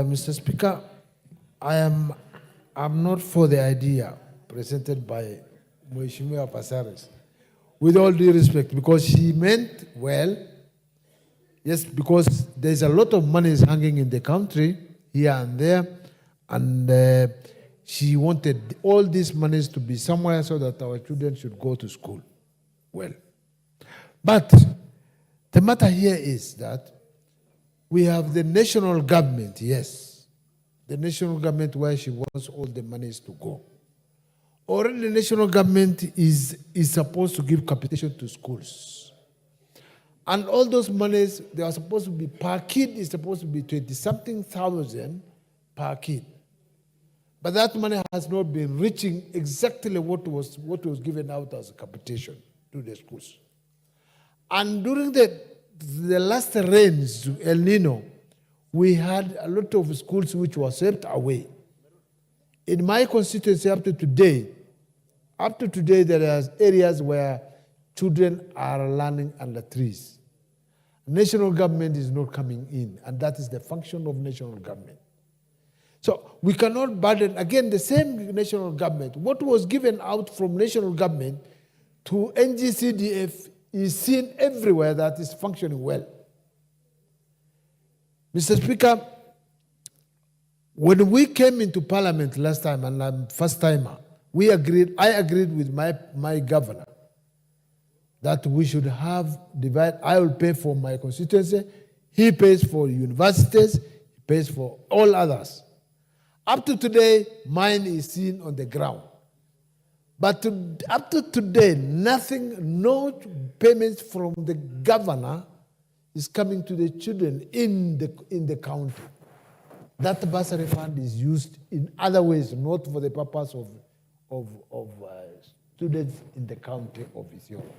Mr. Speaker, I'm not for the idea presented by Mheshimiwa Bursaries, with all due respect, because she meant well. Yes, because there's a lot of money is hanging in the country here and there, and she wanted all these monies to be somewhere so that our children should go to school. Well, but the matter here is that we have the national government, yes, the national government where she wants all the monies to go. Already the national government is supposed to give capitation to schools. And all those monies, they are supposed to be, per kid is supposed to be 20-something thousand per kid. But that money has not been reaching exactly what was given out as a capitation to the schools. And during the last rains, El Nino, we had a lot of schools which were swept away. In my constituency up to today, there are areas where children are learning under trees. National government is not coming in, and that is the function of national government. So we cannot burden, again, the same national government. What was given out from national government to NGCDF is seen everywhere that is functioning well. Mr. Speaker, when we came into Parliament last time, and I'm first timer, I agreed with my governor that we should have divide. I will pay for my constituency, he pays for universities, he pays for all others. Up to today, mine is seen on the ground. But up to today, nothing, no payments from the governor is coming to the children in the county. That bursary fund is used in other ways, not for the purpose of students in the county of Ethiopia.